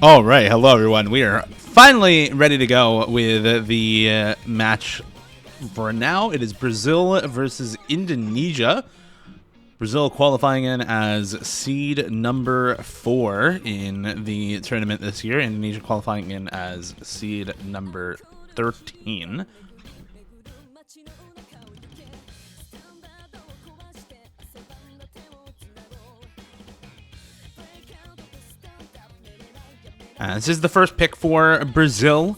All right, hello everyone. We are finally ready to go with the match for now. It is Brazil versus Indonesia. Brazil qualifying in as seed number 4 in the tournament this year. Indonesia qualifying in as seed number 13. This is the first pick for Brazil.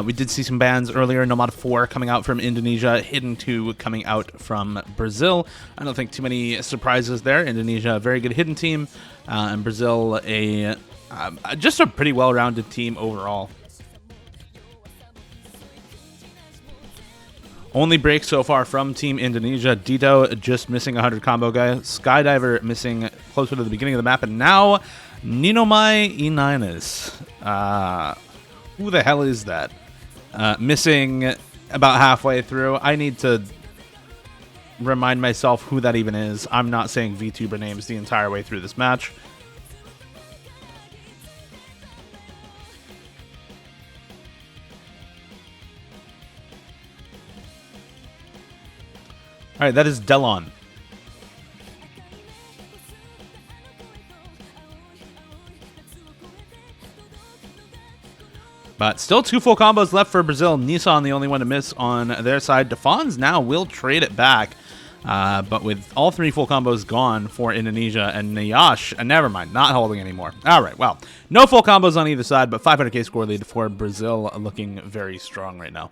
We did see some bans earlier. Nomad 4 coming out from Indonesia. Hidden 2 coming out from Brazil. I don't think too many surprises there. Indonesia, a very good hidden team. And Brazil, just a pretty well-rounded team overall. Only break so far from Team Indonesia. Dito just missing 100 combo guy. Skydiver missing closer to the beginning of the map. And now Ninomai Inines. Who the hell is that? Missing about halfway through. I need to remind myself who that even is. I'm not saying VTuber names the entire way through this match. All right, that is Delon. But still 2 full combos left for Brazil. Nissan, the only one to miss on their side. Defons now will trade it back. But with all 3 full combos gone for Indonesia, and Nayash, never mind, not holding anymore. All right, well, no full combos on either side, but 500k score lead for Brazil, looking very strong right now.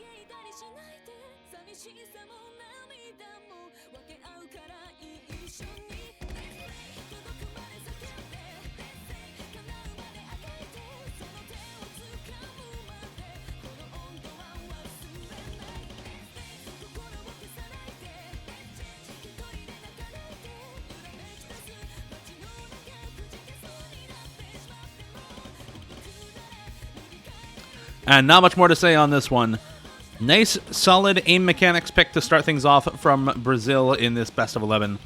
And not much more to say on this one. Nice, solid aim mechanics pick to start things off from Brazil in this best of 11.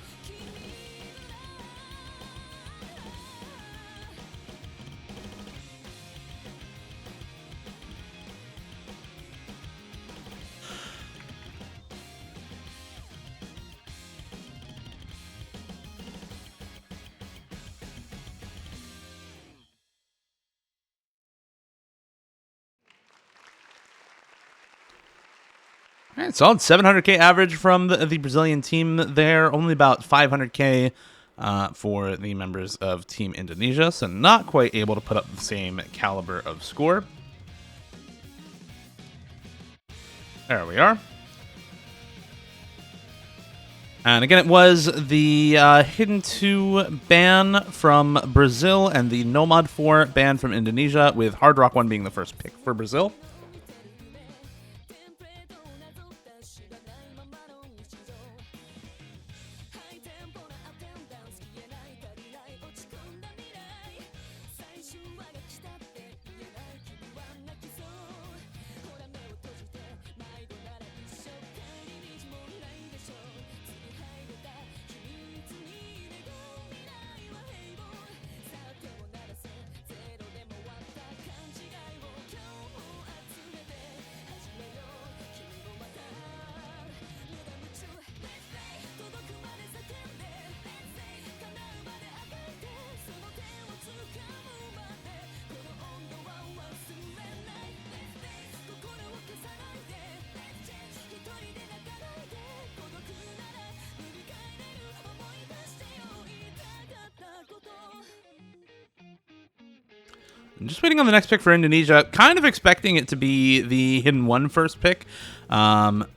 All right, solid 700k average from the Brazilian team there. Only about 500k for the members of Team Indonesia, so not quite able to put up the same caliber of score. There we are. And again, it was the Hidden 2 ban from Brazil and the Nomad 4 ban from Indonesia, with Hard Rock 1 being the first pick for Brazil. I'm just waiting on the next pick for Indonesia. Kind of expecting it to be the Hidden 1 first pick. But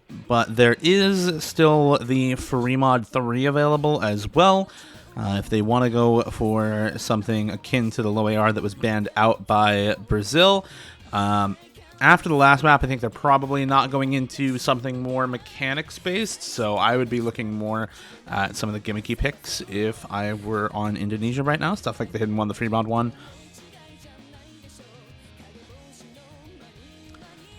there is still the Free Mod 3 available as well. If they want to go for something akin to the low AR that was banned out by Brazil. After the last map, I think they're probably not going into something more mechanics-based, so I would be looking more at some of the gimmicky picks if I were on Indonesia right now. Stuff like the Hidden 1, the Free Mod 1.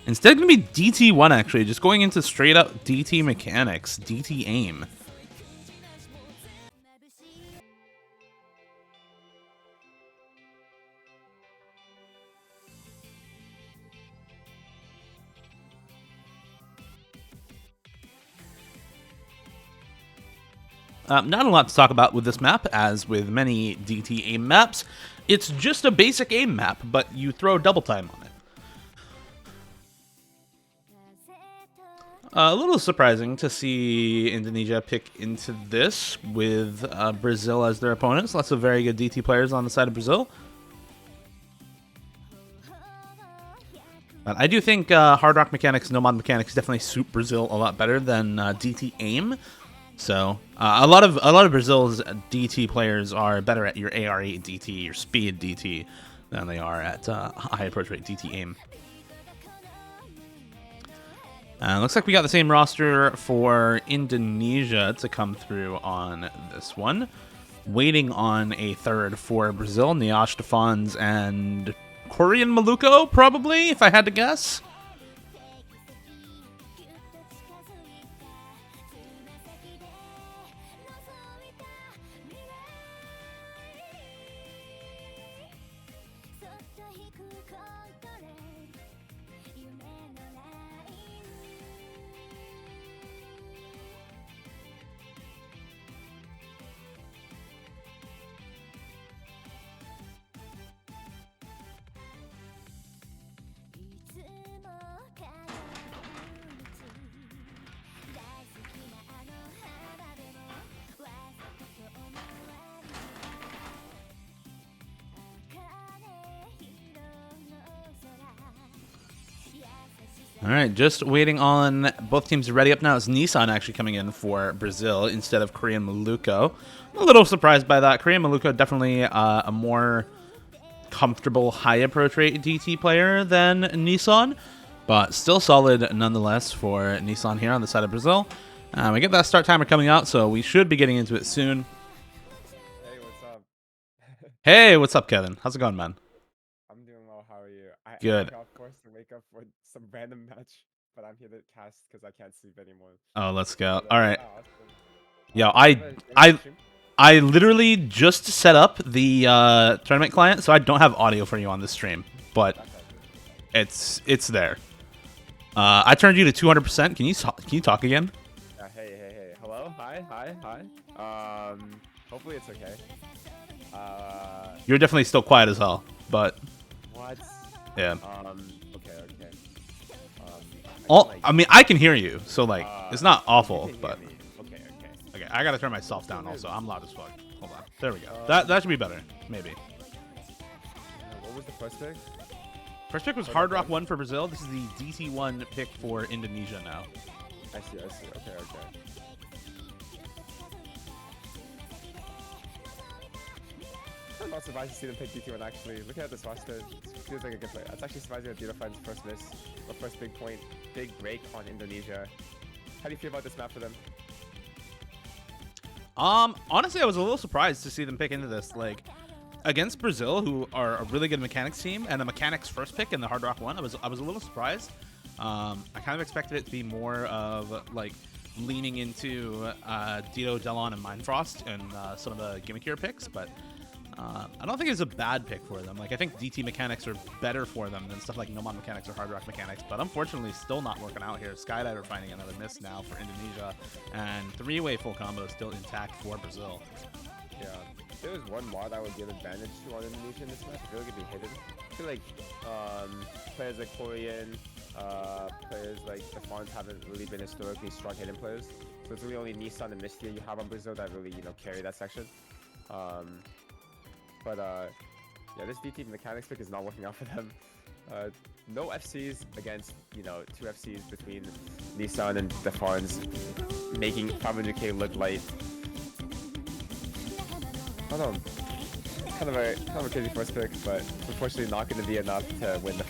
Instead, going to be DT1, actually. Just going into straight-up DT mechanics, DT aim. Not a lot to talk about with this map, as with many DT aim maps. It's just a basic aim map, but you throw double time on it. A little surprising to see Indonesia pick into this with Brazil as their opponents. Lots of very good DT players on the side of Brazil. But I do think Hard Rock mechanics, no mod mechanics definitely suit Brazil a lot better than DT aim. So a lot of Brazil's DT players are better at your AR8 DT, your speed DT, than they are at high approach rate DT aim. Looks like we got the same roster for Indonesia to come through on this one. Waiting on a third for Brazil, Niash, Defons, and Korean Maluko, probably, if I had to guess. All right, just waiting on both teams to ready up now. It's Nissan actually coming in for Brazil instead of Korean Maluko. I'm a little surprised by that. Korean Maluko definitely a more comfortable high approach rate DT player than Nissan, but still solid nonetheless for Nissan here on the side of Brazil. We get that start timer coming out, so we should be getting into it soon. Hey, what's up? Hey, what's up, Kevin? How's it going, man? I'm doing well. How are you? Good. I of course to wake up for some random match, but I'm here to cast because I can't sleep anymore. Oh, let's go. But, All right. yeah, awesome. Yeah, I literally just set up the tournament client, so I don't have audio for you on this stream, but it's there. I turned you to 200%. Can you talk again? Hey. Hello. Hi. Hopefully it's okay. You're definitely still quiet as hell, but What? yeah. Okay. I mean, I can hear you, so like it's not awful, but Okay. I gotta turn myself down also. I'm loud as fuck. Hold on. There we go. That should be better, maybe. What was the first pick? First pick was Hard Rock 1 for Brazil. This is the DT1 pick for Indonesia now. I see. Okay. I'm not surprised to see them pick DT1 actually. Looking at this roster, it feels like a good play. It's actually surprising that Dino finds first miss, or first big point, big break on Indonesia. How do you feel about this map for them? Honestly, I was a little surprised to see them pick into this. Like, against Brazil, who are a really good mechanics team, and a mechanics first pick in the Hard Rock 1, I was a little surprised. I kind of expected it to be more of, like, leaning into Dito, Delon, and Mindfrost and some of the gimmick here picks, but I don't think it's a bad pick for them. Like, I think DT mechanics are better for them than stuff like Nomad mechanics or Hard Rock mechanics, but unfortunately still not working out here. Skydiver finding another miss now for Indonesia, and three-way full combo is still intact for Brazil. Yeah, if there was one mod I would give advantage to on Indonesia in this match, I feel like it'd be hidden. I feel like players like Korean, players like Defons haven't really been historically strong hidden players. So it's really only Nissan and Mistia you have on Brazil that really, carry that section. But yeah, this DT mechanics pick is not working out for them. No FCs against, two FCs between Nissan and Defons, making 500k look light. I don't know. Kind of a crazy first pick, but unfortunately not going to be enough to win the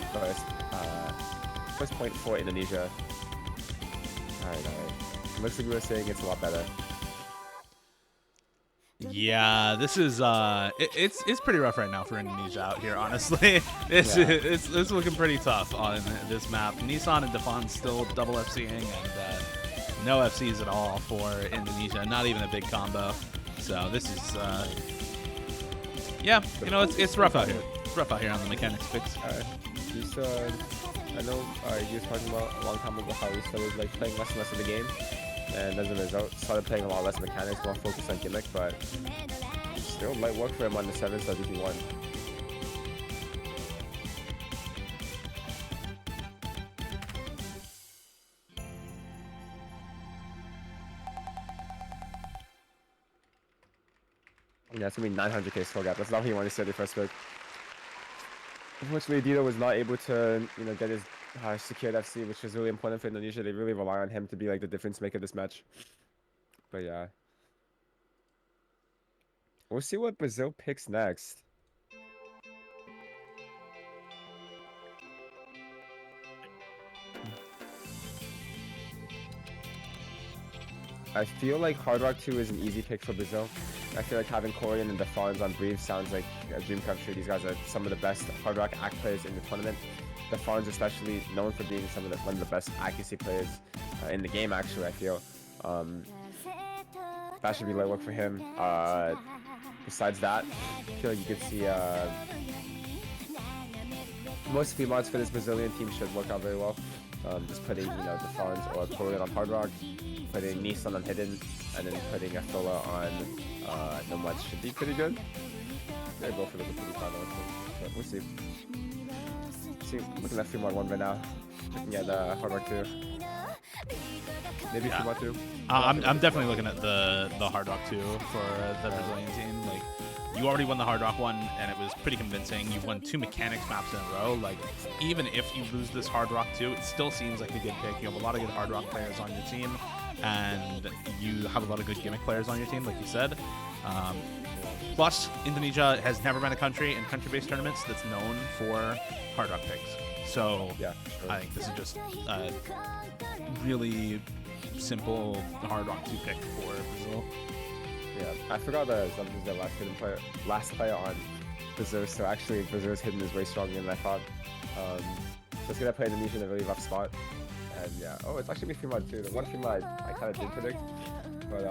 first point for Indonesia. All right. Looks like we were saying it's a lot better. Yeah, this is it's pretty rough right now for Indonesia out here. Honestly, it's looking pretty tough on this map. Nissan and Defon still double FCing, and no FCs at all for Indonesia. Not even a big combo. So this is yeah, it's rough out here. It's rough out here on the mechanics picks. You said, I know you were talking about a long time ago how he started like playing less and less of the game. and as a result, started playing a lot less mechanics, more focused on gimmick, but still light work for him on the 7-star DP1. Yeah, it's gonna be 900k skill gap. That's not what you want to see at the first pick. Unfortunately, Dito was not able to, get his secured FC, which was really important for Indonesia. They really rely on him to be like the difference maker this match. But yeah, we'll see what Brazil picks next. I feel like Hard Rock 2 is an easy pick for Brazil. I feel like having Corian and Defons on Breathe sounds like a dream come true. These guys are some of the best Hard Rock ACK players in the tournament. Defons especially known for being one of the best accuracy players in the game, actually, I feel. That should be light work for him. Besides that, I feel like you could see most free mods for this Brazilian team should work out very well. Just putting, Defons or Corian on Hard Rock, putting Nissan on Hidden, and then putting a filler on Nomad should be pretty good. Maybe both of them are pretty fun, but we'll see. Looking at free mod 1 right now. Looking at Hard Rock 2. Maybe free mod 2. I'm definitely looking at the Hard Rock 2 for the Brazilian team. Like, you already won the Hard Rock one, and it was pretty convincing. You've won 2 mechanics maps in a row. Like, even if you lose this Hard Rock 2, it still seems like a good pick. You have a lot of good Hard Rock players on your team, and you have a lot of good gimmick players on your team, like you said. Plus, Indonesia has never been a country in country-based tournaments that's known for Hard Rock picks. So, yeah, sure. I think this is just a really simple Hard Rock 2 pick for Brazil. Yeah, I forgot that Zubs is the last player on Brazil, so actually Brazil's Hidden is way stronger than I thought. So it's gonna play Indonesia in a really rough spot. And yeah, it's actually free mod 2. The one free mod I kind of did predict, but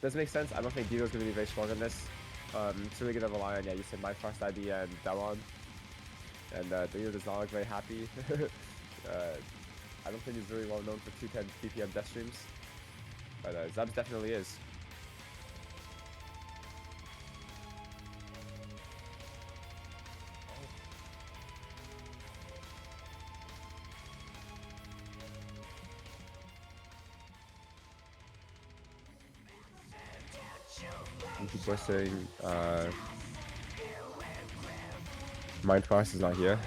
doesn't make sense. I don't think Dito's gonna be very strong on this. It's really gonna rely on, you said My Frost ID and Delon. And Dito does not look very happy. I don't think he's really well known for 210 PPM death streams, but Zubs definitely is. People are saying Mind Frost is not here.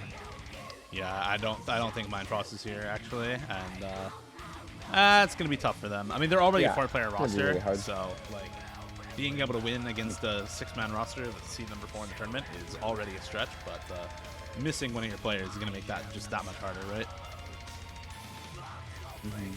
Yeah, I don't think Mind Frost is here actually, and it's gonna be tough for them. I mean, they're already a 4-player roster, really so like being able to win against a 6-man roster that's seed number 4 in the tournament is already a stretch. But missing one of your players is gonna make that just that much harder, right? Mm-hmm.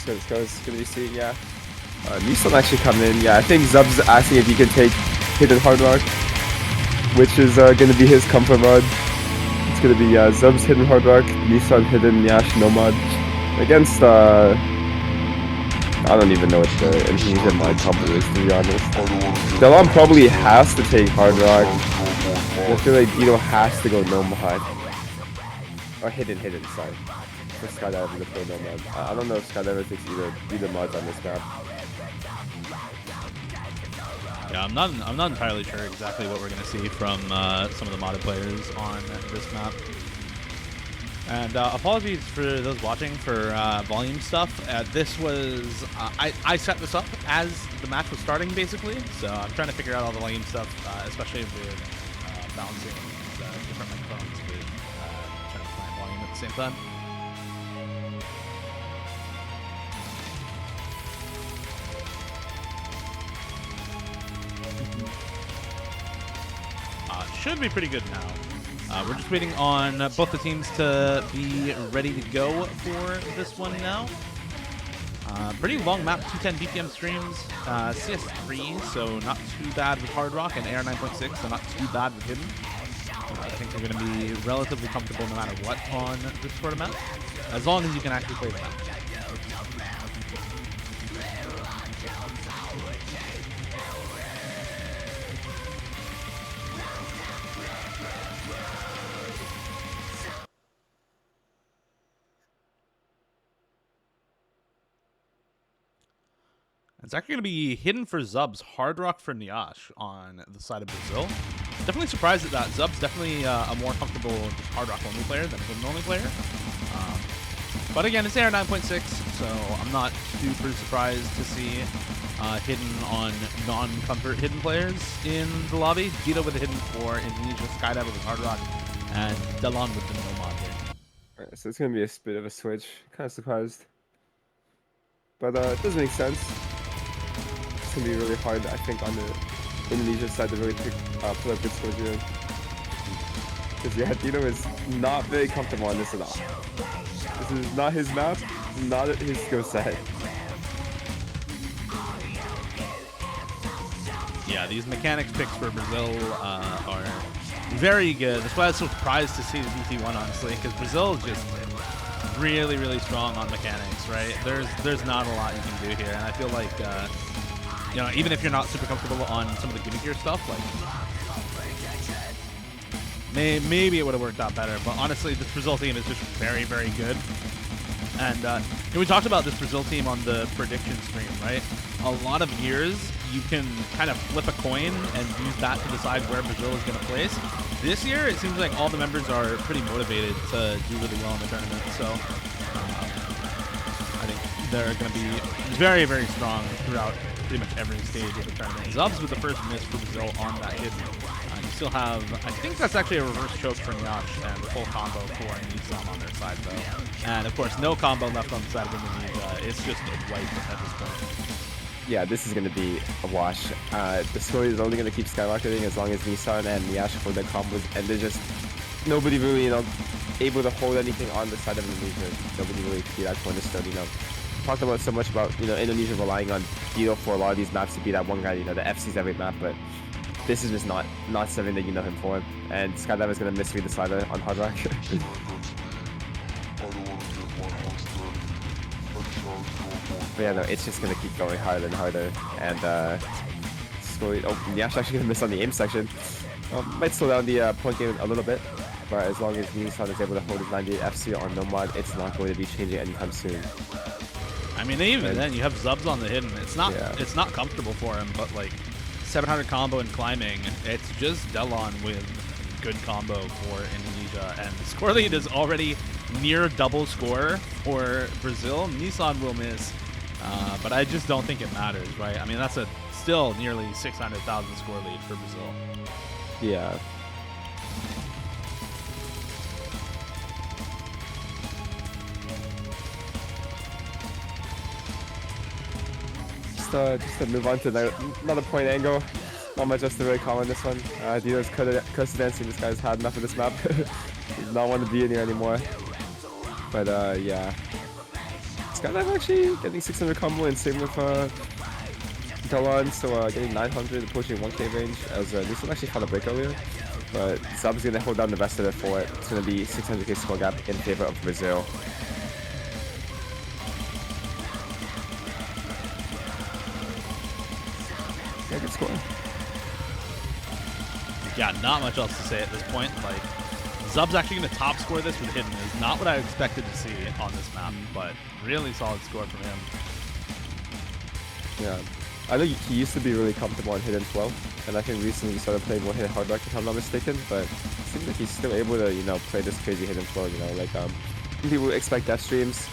Let's go. It's gonna be seeing, yeah. Nissan actually coming in. Yeah, I think Zub's asking if he can take Hidden Hard Rock, which is gonna be his comfort mod. It's gonna be Zub's Hidden Hard Rock, Nissan Hidden Yash Nomad against I don't even know what the Indonesian mod combo is, to be honest. Delon probably has to take Hard Rock. I feel like Dito has to go Nomad. Or Hidden, sorry. Skydiver to play Nomad. I don't know if Skydiver takes either mods on this map. Yeah, I'm not entirely sure exactly what we're gonna see from some of the modded players on this map. And apologies for those watching for volume stuff. This was I set this up as the match was starting basically, so I'm trying to figure out all the volume stuff, especially with balancing different microphones with trying to find volume at the same time. should be pretty good now. We're just waiting on both the teams to be ready to go for this one now. Pretty long map, 210 BPM streams, CS3, so not too bad with Hard Rock, and AR 9.6, so not too bad with Hidden. I think they're going to be relatively comfortable no matter what on this sort of map, as long as you can actually play the map. It's actually going to be Hidden for Zubs, Hard Rock for Nyash on the side of Brazil. Definitely surprised at that. Zub's definitely a more comfortable just Hard Rock only player than a Hidden only player. But again, it's AR 9.6, so I'm not super surprised to see Hidden on non-comfort Hidden players in the lobby. Jito with a Hidden for Indonesia, Skydiver with Hard Rock, and Delon with the Nomad here. Alright, so it's gonna be a bit of a switch. Kind of surprised, but it does make sense. It's gonna be really hard, I think, on the Indonesia side to really put up good scores here. Because yeah, Dino is not very comfortable on this at all. This is not his map, not his skill set. Yeah, these mechanics picks for Brazil are very good. That's why I was so surprised to see the DT1, honestly, because Brazil is just really, really strong on mechanics, right? There's not a lot you can do here, and I feel like, you know, even if you're not super comfortable on some of the gimmickier stuff, like, maybe it would have worked out better, but honestly, this Brazil team is just very, very good. And you know, we talked about this Brazil team on the prediction stream, right? A lot of years, you can kind of flip a coin and use that to decide where Brazil is going to place. This year, it seems like all the members are pretty motivated to do really well in the tournament. So I think they're going to be very, very strong throughout pretty much every stage of the tournament. Zubs with the first miss for Brazil on that hit. You still have, I think that's actually a reverse choke for Nyash and a full combo for Nisam on their side though. And of course, no combo left on the side of Indonesia. It's just a wipe at this point. Yeah, this is going to be a wash. The score is only going to keep skyrocketing as long as Nissan and Nyash hold their combos, and they're just nobody really, you know, able to hold anything on the side of Indonesia. Nobody really can be that cornerstone, you know. Talked about so much about, you know, Indonesia relying on Dito for a lot of these maps to be that one guy, you know, the FCs every map, but this is just not something that you know him for. And Skydiver is going to misread the slider on Hard Rock. But yeah, no, it's just going to keep going harder and harder. And Nyash actually going to miss on the aim section. Might slow down the point game a little bit, but as long as Nissan is able to hold his 98 FC on Nomad, it's not going to be changing anytime soon. I mean, even then, you have Zubs on the hidden. It's not comfortable for him, but like 700 combo and climbing, it's just Delon with good combo for Indonesia, and the score lead is already near double score for Brazil. Nissan will miss, but I just don't think it matters, right? I mean, that's a still nearly 600,000 score lead for Brazil. Yeah. Just to move on to another point angle. Not much else to really call on this one. Dito's curse dancing. This guy's had enough of this map. He does not want to be in here anymore. But yeah. Skydive actually getting 600 combo and same with Delon, so getting 900, approaching 1k range as this one actually found a break earlier. But Zub's going to hold down the rest of it for it. It's going to be 600k score gap in favor of Brazil. Yeah, good score. Yeah, not much else to say at this point. Like, Zub's actually going to top score this with hidden. Is not what I expected to see on this map, but really solid score from him. Yeah, I know he used to be really comfortable on hidden as well, and I think recently he started playing more hidden hard rock if I'm not mistaken. But it seems like he's still able to, you know, play this crazy hidden flow. You know, like people expect death streams.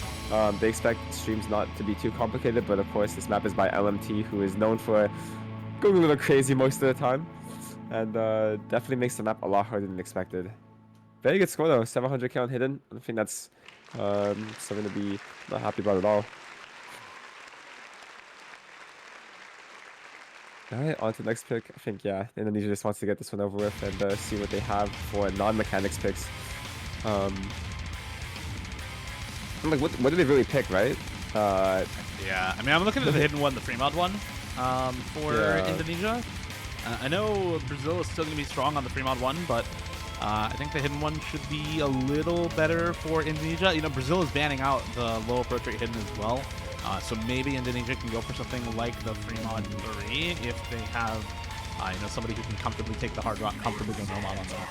They expect streams not to be too complicated, but of course this map is by LMT, who is known for going a little crazy most of the time, and definitely makes the map a lot harder than expected. Very good score though, 700k on hidden. I think that's something to be not happy about at all. All right, on to the next pick. I think, yeah, Indonesia just wants to get this one over with and see what they have for non-mechanics picks. I'm like, what did they really pick, right? Yeah, I mean, I'm looking at the hidden one, the Fremont one, for Yeah. Indonesia. I know Brazil is still going to be strong on the Fremont one, but I think the hidden one should be a little better for Indonesia. You know, Brazil is banning out the low approach rate hidden as well, so maybe Indonesia can go for something like the Fremont 3 if they have, you know, somebody who can comfortably take the hard rock, comfortably go nomad on that.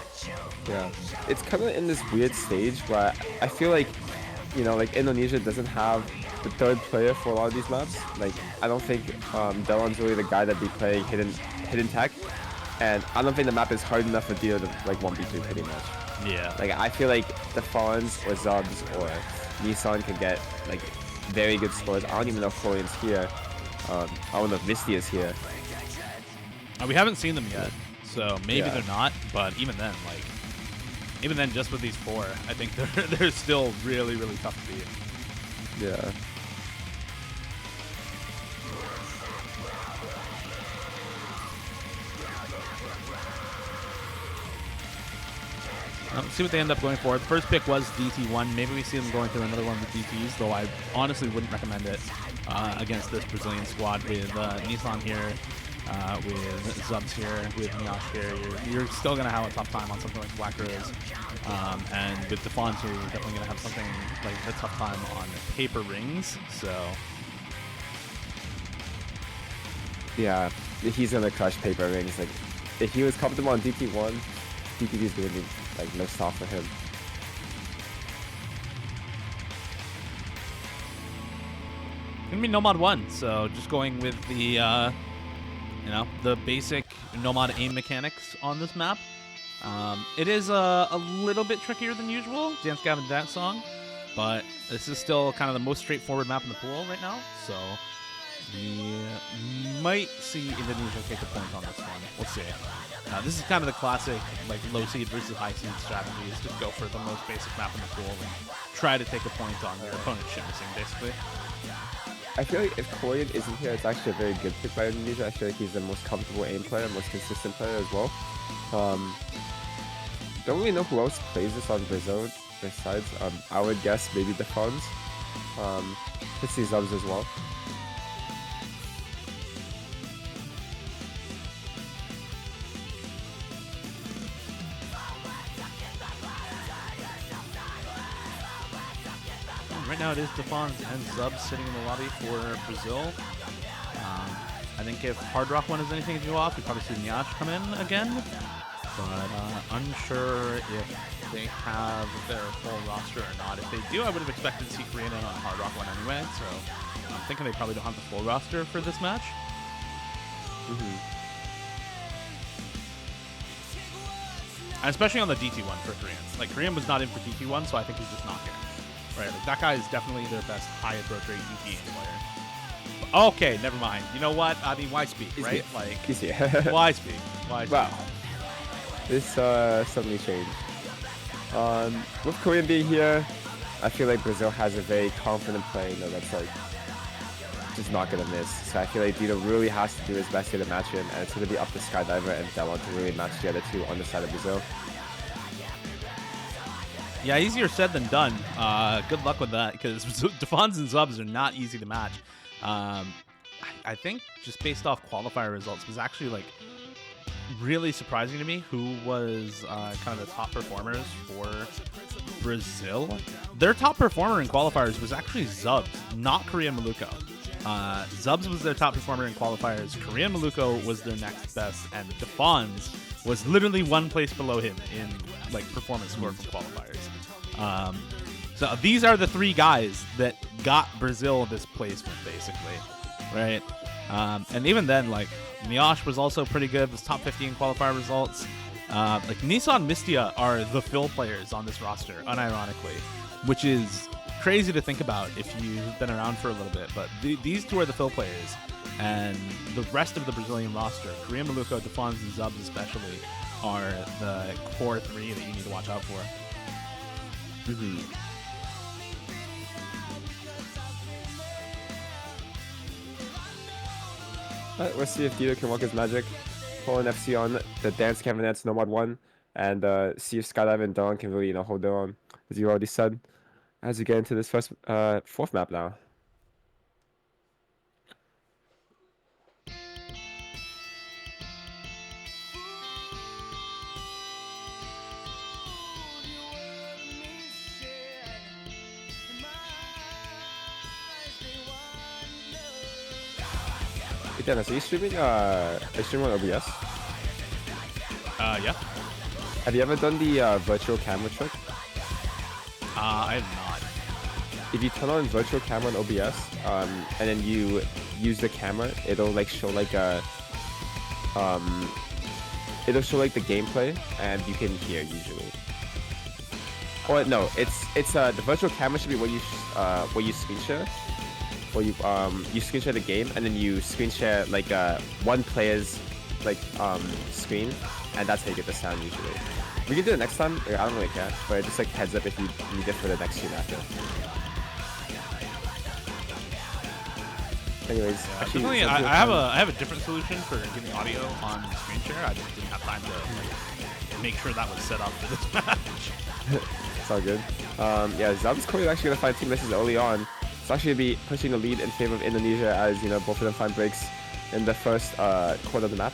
Yeah, it's kind of in this weird stage where I feel like, you know, like Indonesia doesn't have the third player for a lot of these maps. Like, I don't think Delon's really the guy that'd be playing hidden tech, and I don't think the map is hard enough for Dio to like 1v3 pretty much. Yeah. Like, I feel like the Fawns or Zubs or Nissan can get like very good scores. I don't even know if Korean's here. I don't know if Misty is here. We haven't seen them yet, so maybe Yeah. they're not. But even then, just with these 4, I think they're still really, really tough to beat. Yeah. See what they end up going for. The first pick was DT1. Maybe we see them going through another one with DTs, though I honestly wouldn't recommend it against this Brazilian squad with Nissan here, with Zubs here, with Nyash here. You're still going to have a tough time on something like Black Rose. And with Defons here, you're definitely going to have something like a tough time on paper rings. So, Yeah, he's gonna crush paper rings. Like, if he was comfortable on DT1, DTV is gonna be like no stop for him. gonna be Nomad 1, so just going with the, you know, the basic Nomad aim mechanics on this map. It is a little bit trickier than usual, Dance Gavin Dance Song, but this is still kind of the most straightforward map in the pool right now, so we might see Indonesia take a point on this one. We'll see. This is kind of the classic, like, low seed versus high seed strategy, is just go for the most basic map in the pool and try to take a point on your opponent's ship missing, basically. I feel like if Korean isn't here, it's actually a very good pick by Indonesia. I feel like he's the most comfortable aim player, most consistent player as well. Don't really know who else plays this on Brazil besides, I would guess maybe the Fawns. Could see Zubs as well. Right now it is Defons and Zubs sitting in the lobby for Brazil. I think if Hard Rock 1 is anything to do off, we probably see Nyash come in again. But unsure if they have their full roster or not. If they do, I would have expected to see Korean in on Hard Rock 1 anyway. So I'm thinking they probably don't have the full roster for this match. And especially on the DT1 for Korean. Like, Korean was not in for DT1, so I think he's just not here. Right, like, that guy is definitely their best high approach rate DT player. But, okay, never mind. You know what? I mean, why speak, right? Like, He's here. why speak? Why speak? Wow. This suddenly changed. With Korean being here, I feel like Brazil has a very confident player, you know, that's like just not gonna miss. So I feel like Dito really has to do his best here to match him, and it's gonna be up to Skydiver and Delon to really match the other two on the side of Brazil. Yeah, easier said than done. Good luck with that, because Defons and Zubs are not easy to match. I think just based off qualifier results was actually like really surprising to me who was kind of the top performers for Brazil. Their top performer in qualifiers was actually Zubs, not Korean Maluko. Zubs was their top performer in qualifiers. Korean Maluko was their next best, and Defons was literally one place below him in like performance score from qualifiers. So these are the 3 guys that got Brazil this placement, basically, right? And even then, like, Nyash was also pretty good. Was top 50 in qualifier results. Like, Nissan and Mistia are the fill players on this roster, unironically, which is crazy to think about if you've been around for a little bit. But these 2 are the fill players, and the rest of the Brazilian roster, Korean Maluko, Defons, and Zubs especially, are the core 3 that you need to watch out for. Let's see if Dito can work his magic. Pull an FC on the Dance Cabinets Nomad 1. And see if Skydive and Dawn can really, hold their own, as you already said. As we get into this fourth map now. Hey Dennis, are you streaming on OBS? Yeah. Have you ever done the virtual camera trick? I have not. If you turn on virtual camera on OBS, and then you use the camera, it'll like show like it'll show like the gameplay, and you can hear usually. Or no, it's the virtual camera should be where you screen share, where you screen share the game, and then you screen share like one player's like screen, and that's how you get the sound usually. We can do it next time. Like, I don't really care, but just like heads up if you need it for the next stream after. Anyways, Yeah, actually, definitely, I have a different solution for getting audio on screen share. I just didn't have time to make sure that was set up for this match. It's all good. Yeah, Zub's Corey is actually gonna find 2 misses early on. It's actually gonna be pushing the lead in favor of Indonesia, as both of them find breaks in the first quarter of the map.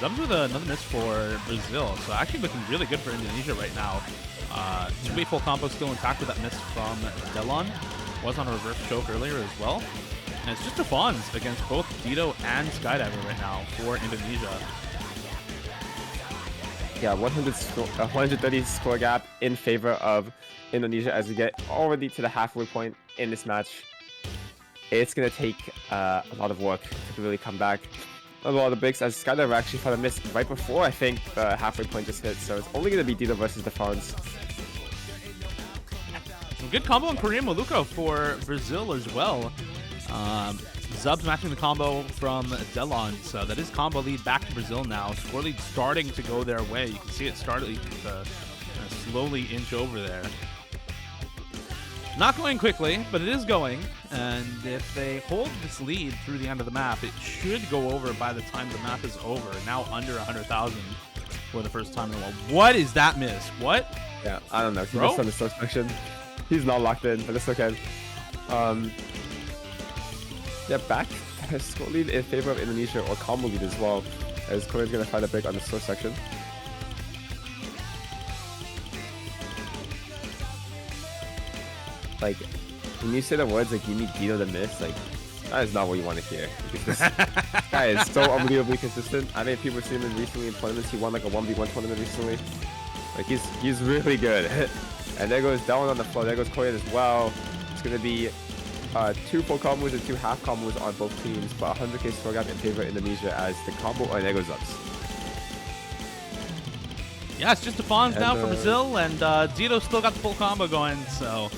Zub's with another miss for Brazil, so actually looking really good for Indonesia right now. 2-way full combo still intact with that miss from Delon. Was on a reverse choke earlier as well. And it's just Defons against both Dito and Skydiver right now for Indonesia. Yeah, 130 score gap in favor of Indonesia as we get already to the halfway point in this match. It's going to take a lot of work to really come back. A lot of breaks as Skydiver actually found a miss right before I think the halfway point just hit, so it's only going to be Dito versus Defons. Some good combo on Korean Maluko for Brazil as well. Zub's matching the combo from Delon, so that is combo lead back to Brazil now. Score lead starting to go their way. You can see it starting to slowly inch over there. Not going quickly, but it is going. And if they hold this lead through the end of the map, it should go over by the time the map is over. Now under 100,000 for the first time in a while. What is that miss? What? Yeah, I don't know. He missed on the source section. He's not locked in, but it's okay. Yeah, back score lead in favor of Indonesia, or combo lead as well, as Korea's gonna find a break on the source section. Like, when you say the words like you need Dito to miss, like, that is not what you want to hear. Because this guy is so unbelievably consistent. I mean, people have seen him recently in tournaments. He won like a 1v1 tournament recently. Like, he's really good. And there goes Delon on the floor. There goes Korean as well. It's gonna be 2 full combos and 2 half combos on both teams, but 100k score gap in favor of Indonesia as the combo. Oh, and there goes Ups. Yeah, it's just Defons now for Brazil, and Dito still got the full combo going, so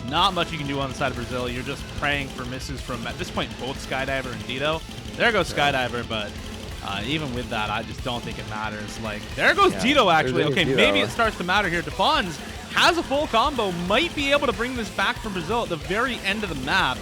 not much you can do on the side of Brazil. You're just praying for misses from, at this point, both Skydiver and Dito. There goes Skydiver, but even with that, I just don't think it matters. Like, there goes Dito, actually. Okay, maybe it starts to matter here. Defons has a full combo, might be able to bring this back from Brazil at the very end of the map.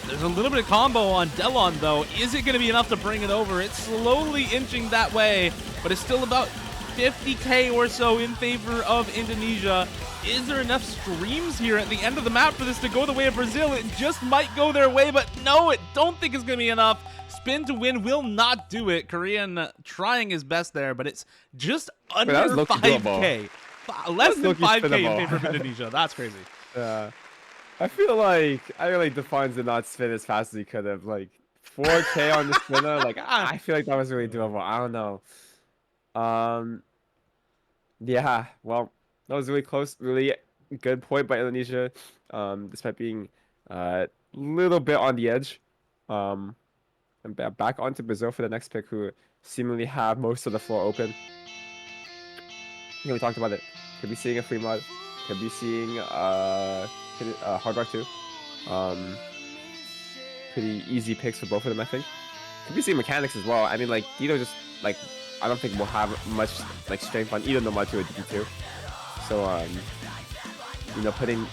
There's a little bit of combo on Delon, though. Is it going to be enough to bring it over? It's slowly inching that way, but it's still about 50k or so in favor of Indonesia. Is there enough streams here at the end of the map for this to go the way of Brazil? It just might go their way, but no, it don't think it's going to be enough. Spin to win will not do it. Korean trying his best there, but it's just under 5k. Less than 5k in favor of Indonesia. That's crazy. Yeah. I feel like Defons did not spin as fast as he could have. Like 4k on the spinner. Like I feel like that was really doable. I don't know. Yeah. Well, that was really close. Really good point by Indonesia. Despite being a little bit on the edge. And back onto Brazil for the next pick, who seemingly have most of the floor open. Yeah, we talked about it. Could be seeing a free mod. Could be seeing Hard Rock 2. pretty easy picks for both of them, I think. Could be seeing mechanics as well. I mean, like, Dito just, like, I don't think will have much, like, strength on either Nomad 2 or DP2. So, you know, putting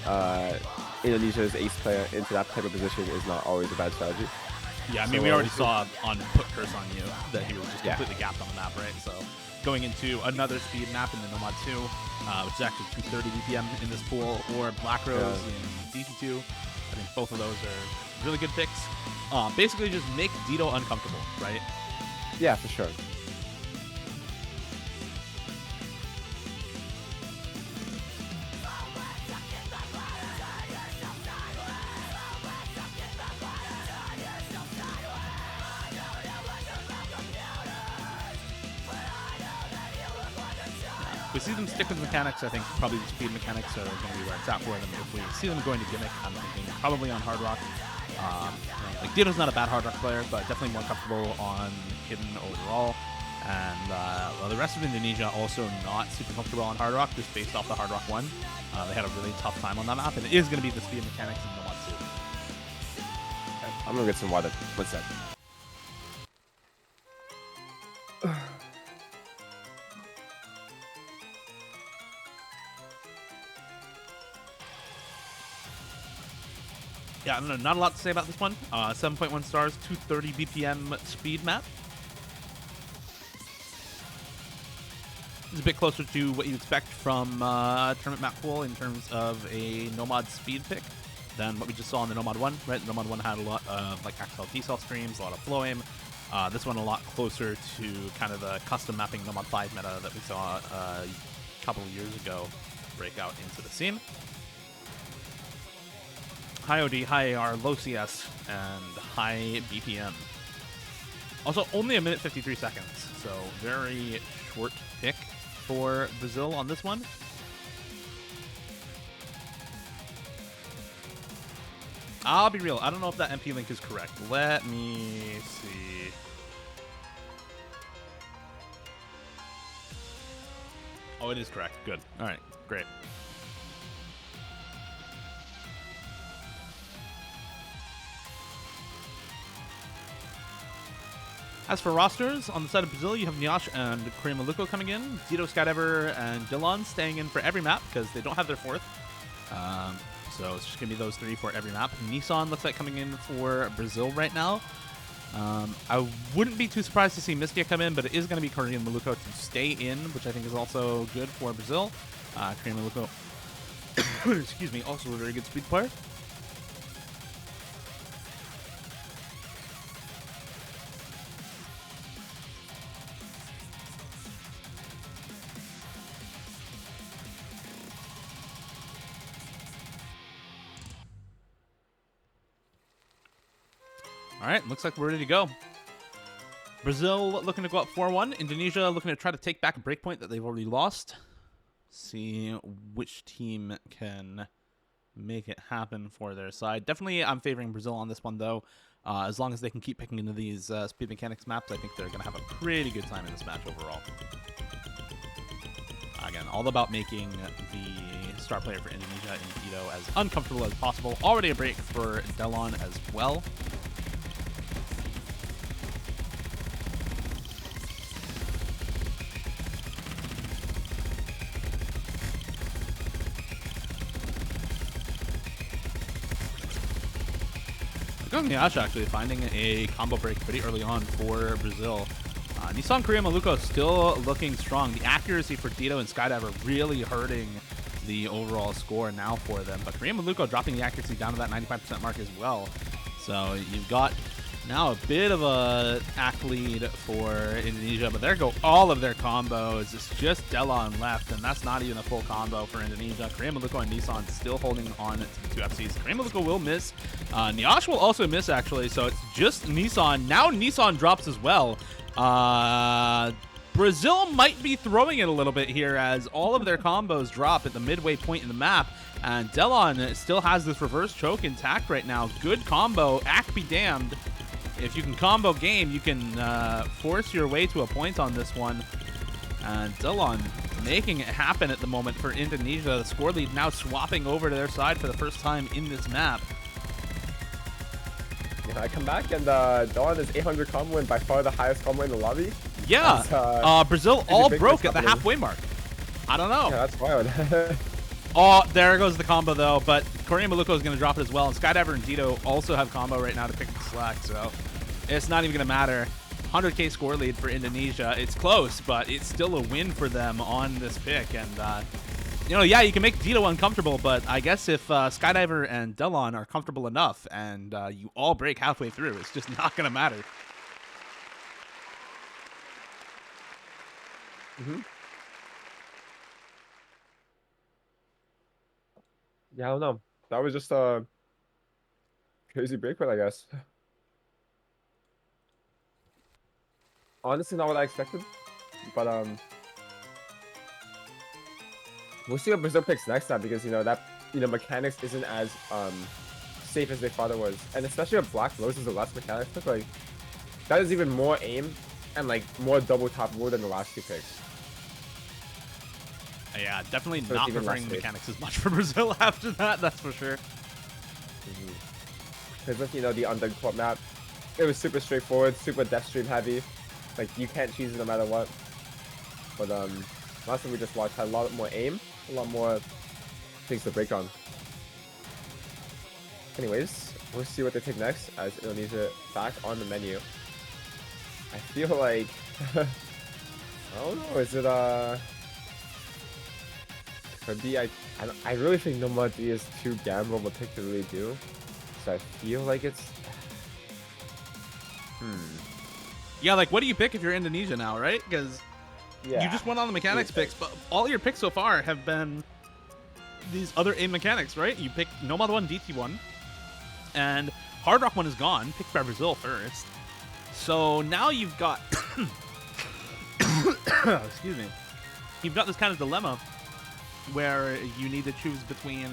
Indonesia's ace player into that type of position is not always a bad strategy. Yeah, I mean, we already saw on Put Curse on You that he was just completely gapped on the map, right? So going into another speed map in the Nomad 2, which is actually 230 BPM in this pool, or Black Rose in DT2. I think both of those are really good picks. Basically, just make Dito uncomfortable, right? Yeah, for sure. If we see them stick with mechanics, I think probably the speed mechanics are going to be where it's at for them. If we see them going to gimmick, I'm thinking probably on Hard Rock. Like Dito's not a bad Hard Rock player, but definitely more comfortable on Hidden overall. And well, the rest of Indonesia also not super comfortable on Hard Rock, just based off the Hard Rock 1. They had a really tough time on that map, and it is going to be the speed mechanics in Nomad 2. Okay, I'm going to get some water. One sec. Yeah, I don't know, not a lot to say about this one. 7.1 stars, 230 BPM speed map. It's a bit closer to what you'd expect from Tournament Map Pool in terms of a Nomad speed pick than what we just saw in the Nomad 1, right? The Nomad 1 had a lot of like XL T-cell streams, a lot of flow aim. This one a lot closer to kind of the custom mapping Nomad 5 meta that we saw a couple of years ago break out into the scene. High OD, high AR, low CS, and high BPM. Also, only 1 minute 53 seconds, so very short pick for Brazil on this one. I'll be real, I don't know if that MP link is correct. Let me see. Oh, it is correct. Good. All right, great. As for rosters, on the side of Brazil, you have Nyash and Korea Maluko coming in. Dito, Skydiver, and Dylan staying in for every map because they don't have their fourth. So it's just going to be those three for every map. Nissan looks like coming in for Brazil right now. I wouldn't be too surprised to see Mystia come in, but it is going to be Korea Maluko to stay in, which I think is also good for Brazil. Korea Maluko, excuse me, also a very good speed player. All right, looks like we're ready to go. Brazil looking to go up 4-1. Indonesia looking to try to take back a breakpoint that they've already lost. See which team can make it happen for their side. Definitely, I'm favoring Brazil on this one, though. As long as they can keep picking into these speed mechanics maps, I think they're going to have a pretty good time in this match overall. Again, all about making the star player for Indonesia in Dito as uncomfortable as possible. Already a break for Delon as well. Nyash actually finding a combo break pretty early on for Brazil. Nissan, Korea, Maluko still looking strong. The accuracy for Dito and Skydiver really hurting the overall score now for them. But Korea Maluko dropping the accuracy down to that 95% mark as well. So you've got now a bit of a act lead for Indonesia, but there go all of their combos. It's just Delon left, and that's not even a full combo for Indonesia. Korea Maluko and Nissan still holding on to the two FCs. Korea Maluko will miss. Nyash will also miss, actually, so it's just Nissan. Now Nissan drops as well. Brazil might be throwing it a little bit here as all of their combos drop at the midway point in the map. And Delon still has this reverse choke intact right now. Good combo. Ack be damned. If you can combo game, you can force your way to a point on this one. And Delon making it happen at the moment for Indonesia. The score lead now swapping over to their side for the first time in this map. I come back and Dawn is 800 combo and by far the highest combo in the lobby. Yeah. That's, Brazil all big broke what's at the happening. halfway mark. I don't know. Yeah, that's wild. Oh, there goes the combo though, but Korean Maluko is going to drop it as well, and Skydiver and Dito also have combo right now to pick the slack, so it's not even going to matter. 100k score lead for Indonesia. It's close, but it's still a win for them on this pick, and you know, yeah, you can make Dito uncomfortable, but I guess if Skydiver and Delon are comfortable enough and you all break halfway through, it's just not going to matter. Yeah, I don't know. That was just a crazy break, I guess. Honestly, not what I expected, but we'll see what Brazil picks next time because that mechanics isn't as safe as they thought it was, and especially with Black Rose is the last mechanics pick, like that is even more aim and like more double top roll than the last two picks. Yeah, definitely So not it's even preferring less the safe. mechanics as much for Brazil after that, that's for sure. Because with the Undone Court map, it was super straightforward, super death stream heavy. Like you can't cheese it no matter what. But last time we just watched had a lot more aim, a lot more things to break on. Anyways, we'll see what they take next as Indonesia back on the menu. I feel like I don't know, is it could be I really think Nomad D is too gamble of a pick to really do. So I feel like it's Yeah, like, what do you pick if you're Indonesia now, right? Because yeah. you just went on the mechanics picks, but all your picks so far have been these other aim mechanics, right? You picked Nomad 1, DT 1, and Hard Rock 1 is gone, picked by Brazil first. So now you've got... Excuse me. You've got this kind of dilemma where you need to choose between,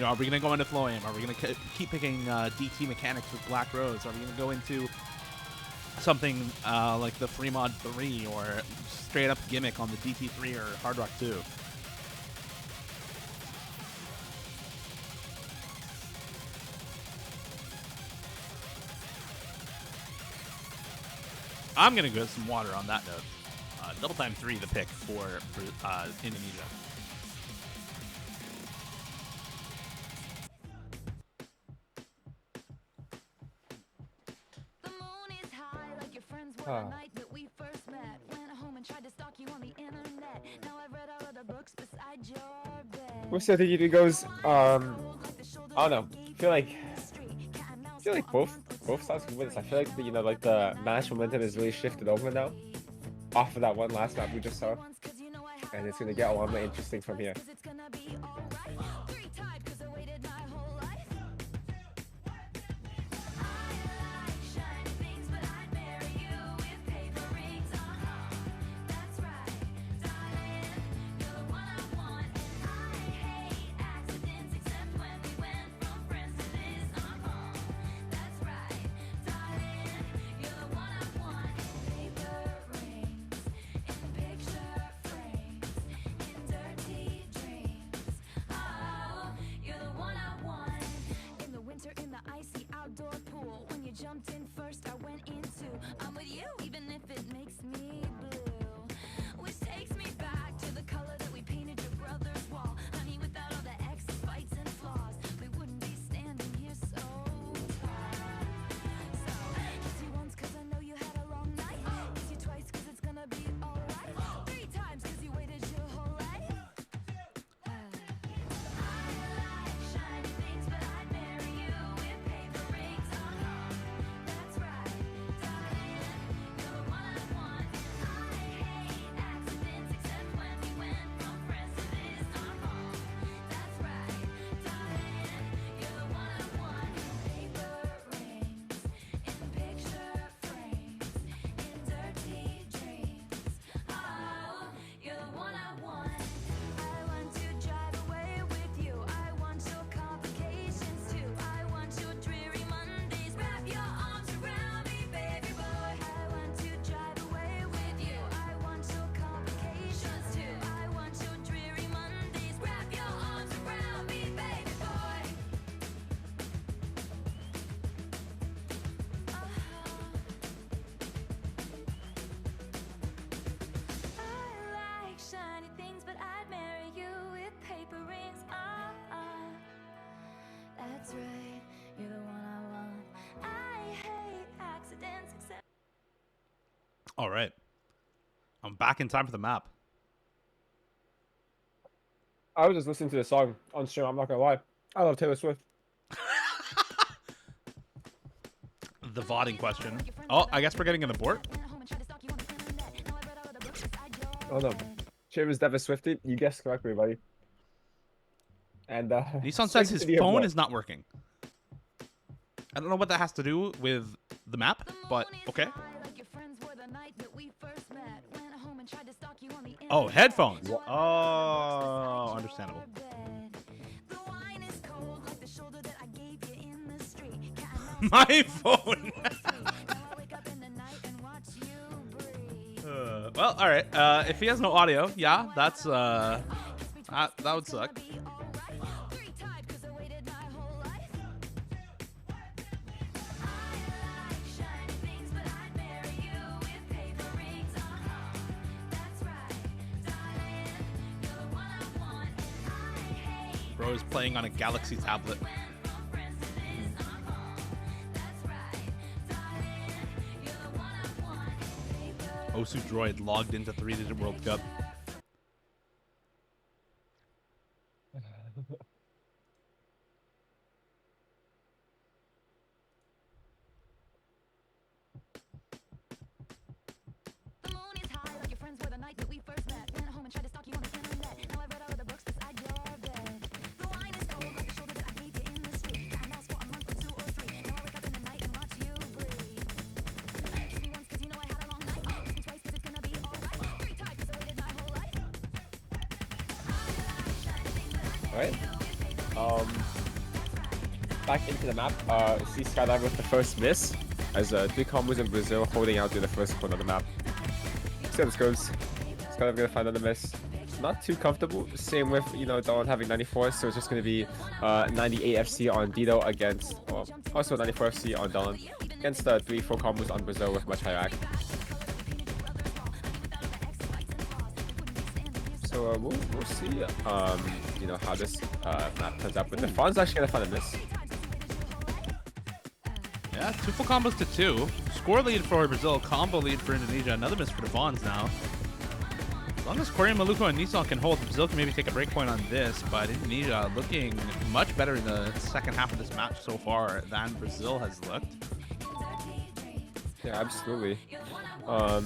are we going to go into flow aim? Are we going to keep picking DT mechanics with Black Rose? Are we going to go into something like the Fremod 3 or straight up gimmick on the DT3 or Hard Rock 2? I'm going to go some water on that note. Double time 3 the pick for Indonesia. We'll see. I think it goes. I don't know. I feel like both sides can win this. I feel like the match momentum is really shifted over now, off of that one last map we just saw, and it's gonna get a lot more interesting from here. All right. I'm back in time for the map. I was just listening to the song on stream. I'm not gonna lie. I love Taylor Swift. The VODing question. Oh, I guess we're getting an abort. Oh no, Travis Devis Swifty. You guessed correctly, buddy. And Nissan says his phone is not working. I don't know what that has to do with the map, but okay. Oh, headphones. Oh, understandable. My phone. Well, all right. If he has no audio, yeah, that's that would suck. Bro is playing on a Galaxy tablet. Osu Droid logged into 3-digit World Cup. Alright. Back into the map. See Skydive with the first miss. As 3 combos in Brazil holding out to the first corner of the map. See how this goes. Skydive gonna find another miss. Not too comfortable. Same with, you know, Dawn having 94, so it's just gonna be 98 FC on Dito against, well, also 94 FC on Dawn against 3-4 combos on Brazil with much higher act. So we'll see, you know, how this map turns out. But the Fawn's actually gonna find a miss. Yeah, 2 full combos to 2. Score lead for Brazil, combo lead for Indonesia. Another miss for the Fawns now. As long as Korean, Maluko, and Nissan can hold, Brazil can maybe take a break point on this, but Indonesia looking much better in the second half of this match so far than Brazil has looked. Yeah, absolutely. We'll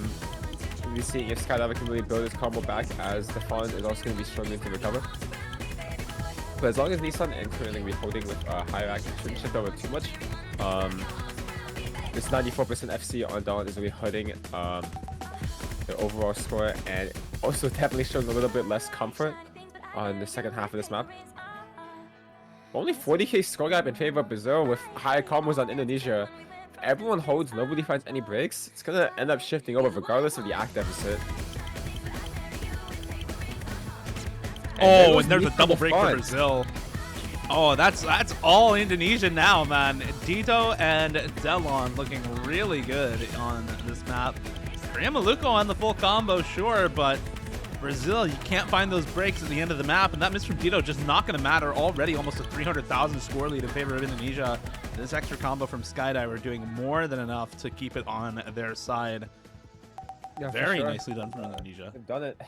be seeing if Skydiver can really build his combo back, as the Fawn is also going to be struggling to recover. But as long as Nissan and Korean will be holding with higher act, shouldn't shift over too much. This 94% FC on Dawn is really hurting the overall score, and also definitely showing a little bit less comfort on the second half of this map. Only 40k score gap in favor of Brazil with higher combos on Indonesia. If everyone holds, nobody finds any breaks, it's gonna end up shifting over regardless of the act deficit. Oh, and there's a double break for Brazil. Oh, that's all Indonesian now, man. Dito and Delon looking really good on this map. Korea Maluko on the full combo, sure, but Brazil, you can't find those breaks at the end of the map, and that miss from Dito just not going to matter. Already almost a 300,000 score lead in favor of Indonesia. This extra combo from Skydiver doing more than enough to keep it on their side. Yeah, very nicely done from Indonesia. They've done it.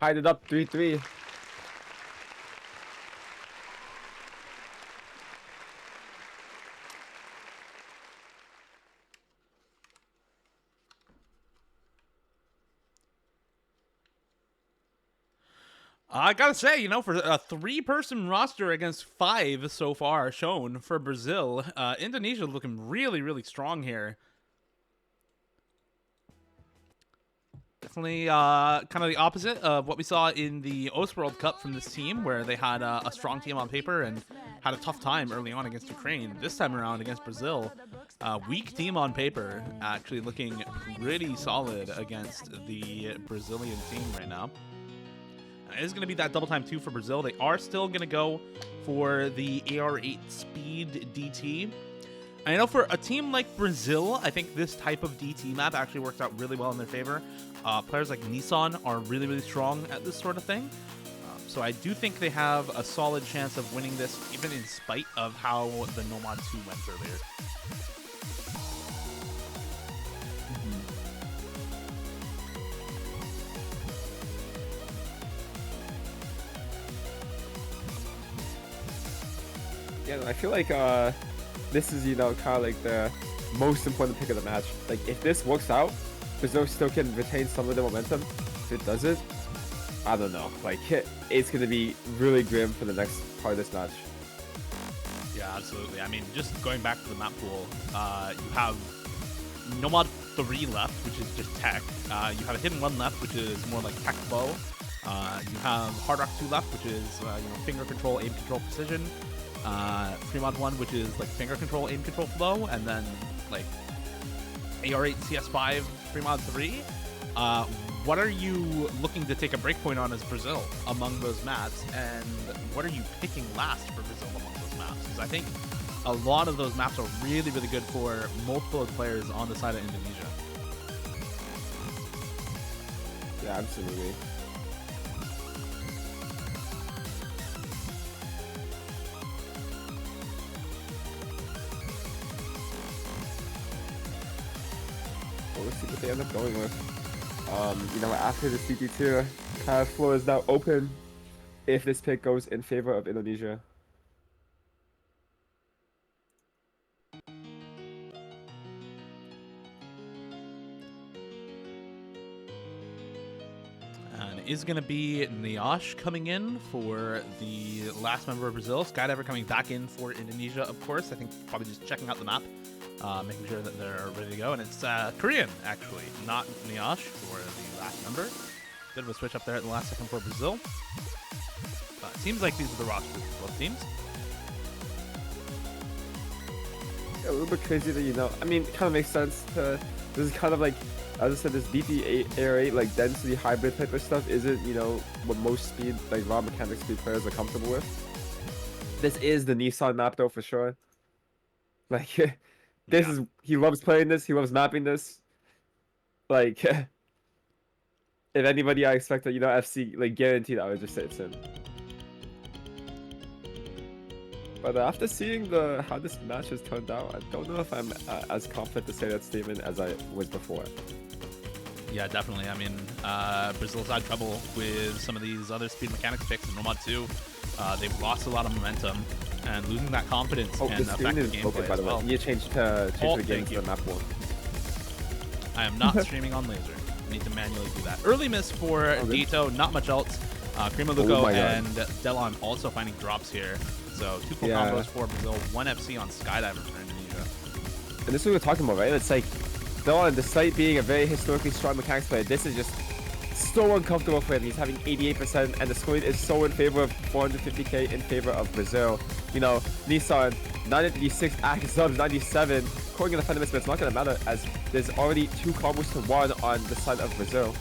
Hide it up 3-3. I gotta say, you know, for a 3-person roster against 5 so far shown for Brazil, Indonesia looking really, really strong here. Definitely kind of the opposite of what we saw in the OS World Cup from this team, where they had a strong team on paper and had a tough time early on against Ukraine. This time around against Brazil, weak team on paper, actually looking pretty solid against the Brazilian team right now. It is going to be that double time 2 for Brazil. They are still going to go for the AR8 speed DT. I know for a team like Brazil, I think this type of DT map actually works out really well in their favor. Players like Nissan are really, really strong at this sort of thing. So I do think they have a solid chance of winning this, even in spite of how the Nomad 2 went earlier. Yeah, I feel like this is, you know, kind of like the most important pick of the match. Like, if this works out, Brazil still can retain some of the momentum. If it doesn't, I don't know. Like, it's going to be really grim for the next part of this match. Yeah, absolutely. I mean, just going back to the map pool, you have Nomad 3 left, which is just tech. You have a Hidden 1 left, which is more like tech bow. You have Hard Rock 2 left, which is finger control, aim control, precision. Fremont 1, which is like finger control, aim control, flow, and then like AR8 CS5 Fremont 3. What are you looking to take a breakpoint on as Brazil among those maps, and what are you picking last for Brazil among those maps? Because I think a lot of those maps are really, really good for multiple players on the side of Indonesia. Yeah, absolutely. Well, let's see what they end up going with. After the CP2 kind of floor is now open if this pick goes in favor of Indonesia. And it is going to be Niosh coming in for the last member of Brazil. Skydiver coming back in for Indonesia, of course. I think probably just checking out the map, making sure that they're ready to go. And it's Korean, actually, not Niosh for the last member. Bit of a switch up there at the last second for Brazil. It seems like these are the rosters for both teams. Yeah, a little bit crazy that, I mean, it kind of makes sense. This is kind of like, as I said, this DP AR8, like density hybrid type of stuff isn't, what most speed, like raw mechanic speed players are comfortable with. This is the Nissan map though, for sure. Like, he loves playing this, he loves mapping this. Like, if anybody I expect that, FC, like guaranteed, I would just say it's him. But after seeing how this match has turned out, I don't know if I'm as confident to say that statement as I was before. Yeah, definitely. I mean, Brazil's had trouble with some of these other speed mechanics picks in Nomad 2. They've lost a lot of momentum, and losing that confidence can affect the gameplay as well. You change the game to the map one. I am not streaming on laser. I need to manually do that. Early miss for Dito, not much else. Primo Luco and Delon also finding drops here. So 2 full combos for Brazil, 1 FC on Skydiver for Indonesia. And this is what we're talking about, right? It's like, Delon, despite being a very historically strong mechanics player, this is just so uncomfortable for him. He's having 88%, and the scoring is so in favor of 450k in favor of Brazil. Nissan, 956, Zubs, 97. Scoring in the fundamentals, but it's not going to matter as there's already 2 combos to 1 on the side of Brazil.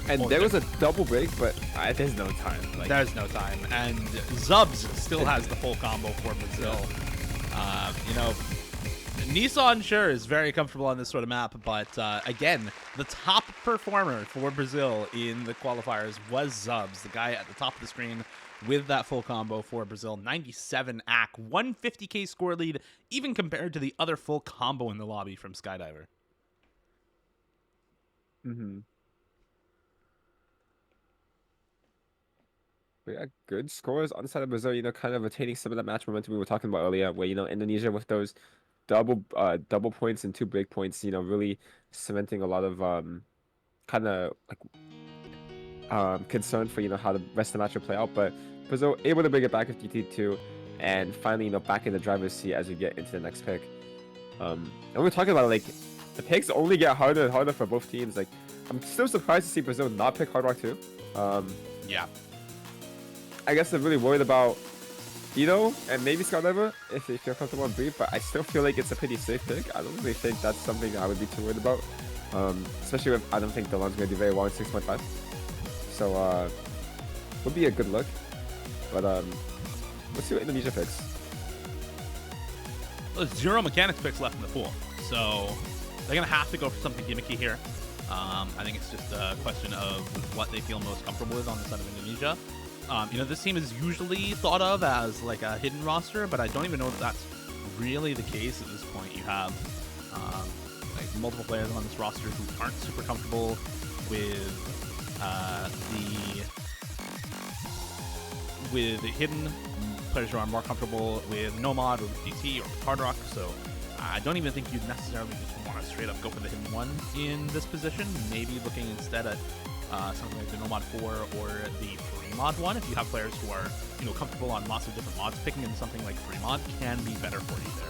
And there was a double break, but there's no time. There's no time. And Zubs still has the full combo for Brazil. Nissan, sure, is very comfortable on this sort of map, but again, the top performer for Brazil in the qualifiers was Zubs, the guy at the top of the screen with that full combo for Brazil. 97 AC, 150k score lead, even compared to the other full combo in the lobby from Skydiver. But yeah, good scores on the side of Brazil, kind of retaining some of that match momentum we were talking about earlier, where, Indonesia with those double points and 2 break points, really cementing a lot of kind of like concern for how the rest of the match will play out. But Brazil able to bring it back with GT2 and finally back in the driver's seat as we get into the next pick. And we're talking about like the picks only get harder and harder for both teams. Like, I'm still surprised to see Brazil not pick Hard Rock 2. Yeah, I guess they're really worried about and maybe Skydiver if they feel comfortable on Brief, but I still feel like it's a pretty safe pick. I don't really think that's something I would be too worried about, especially if I don't think Delon's going to do very well in 6.5. So would be a good look, but let's see what Indonesia picks. Well, there's 0 mechanics picks left in the pool, so they're going to have to go for something gimmicky here. I think it's just a question of what they feel most comfortable with on the side of Indonesia. This team is usually thought of as like a hidden roster, but I don't even know if that's really the case at this point. You have like multiple players on this roster who aren't super comfortable with with hidden, players who are more comfortable with Nomad or with DT or with Hard Rock. So I don't even think you'd necessarily just want to straight up go for the hidden one in this position. Maybe looking instead at something like the Nomad 4 or the free mod 1. If you have players who are comfortable on lots of different mods, picking in something like free mod can be better for you there.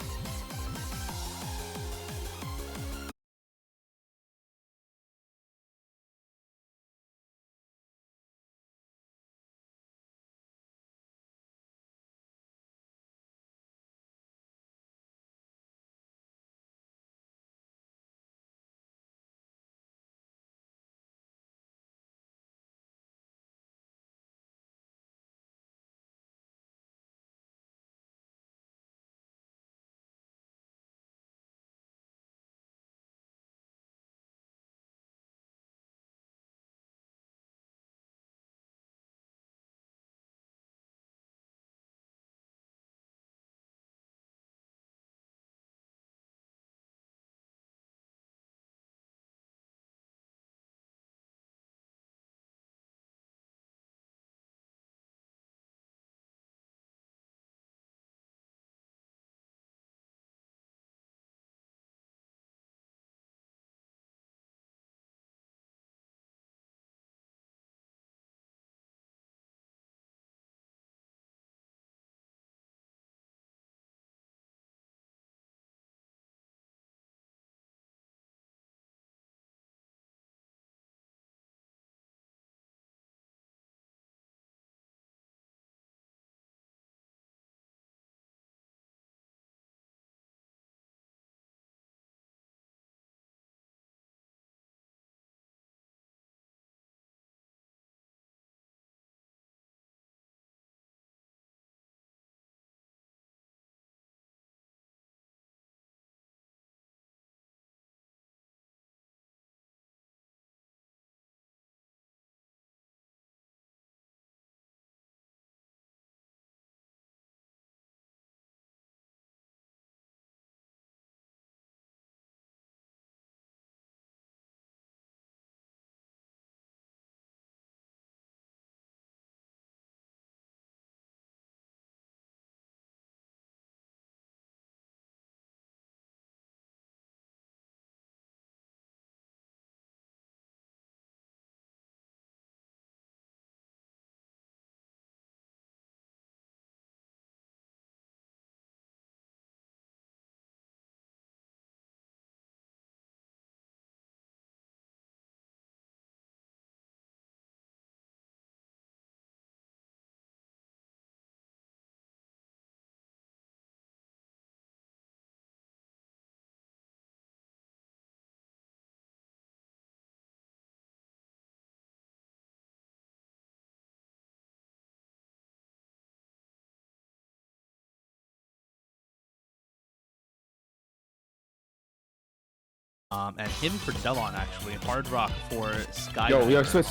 And him for Delon, actually. Hard Rock for Sky. Yo, we are switch.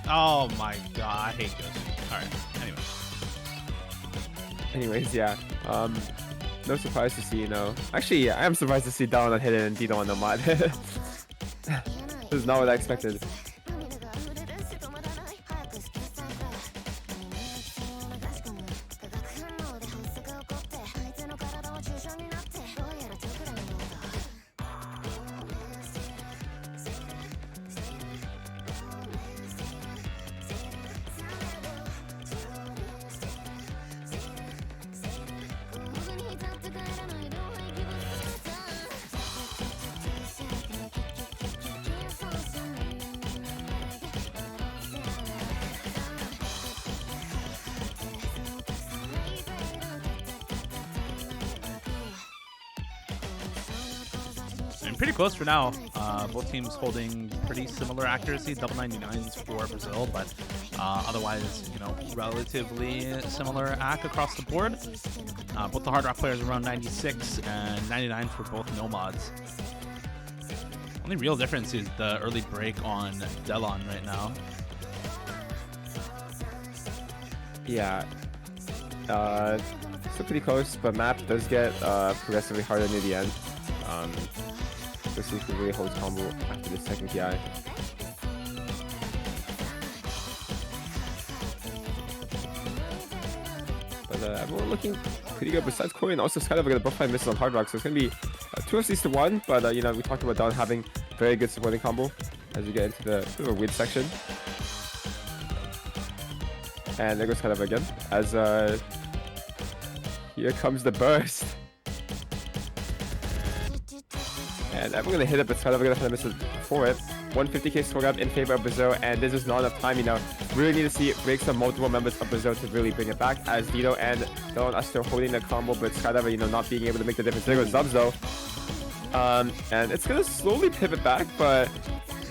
Oh my god, I hate this. Alright, anyway. Anyways, yeah. No surprise to see, Actually, yeah, I am surprised to see Delon on hidden and Dito on the mod. This is not what I expected. And pretty close for now. Both teams holding pretty similar accuracy, double 99s for Brazil, but otherwise, relatively similar AC across the board. Both the Hard Rock players around 96 and 99 for both Nomads. Only real difference is the early break on Delon right now. Yeah. Still pretty close, but map does get progressively harder near the end. Especially if he really holds combo after the second PI. But everyone looking pretty good. Besides Corey and also Skydiver gonna both find misses on Hard Rock, so it's gonna be 2 FCs to 1. But you know, we talked about Don having very good supporting combo as we get into the sort of a weird section. And there goes Skydiver again. As here comes the burst. And everyone gonna hit it, but Skydiver gonna find a miss before it. 150k score up in favor of Brazil, and this is not enough time, you know. Really need to see it breaks of multiple members of Brazil to really bring it back, as Dito and Dylan are still holding the combo, but Skydiver, you know, not being able to make the difference. There goes Zubs though. And it's gonna slowly pivot back, but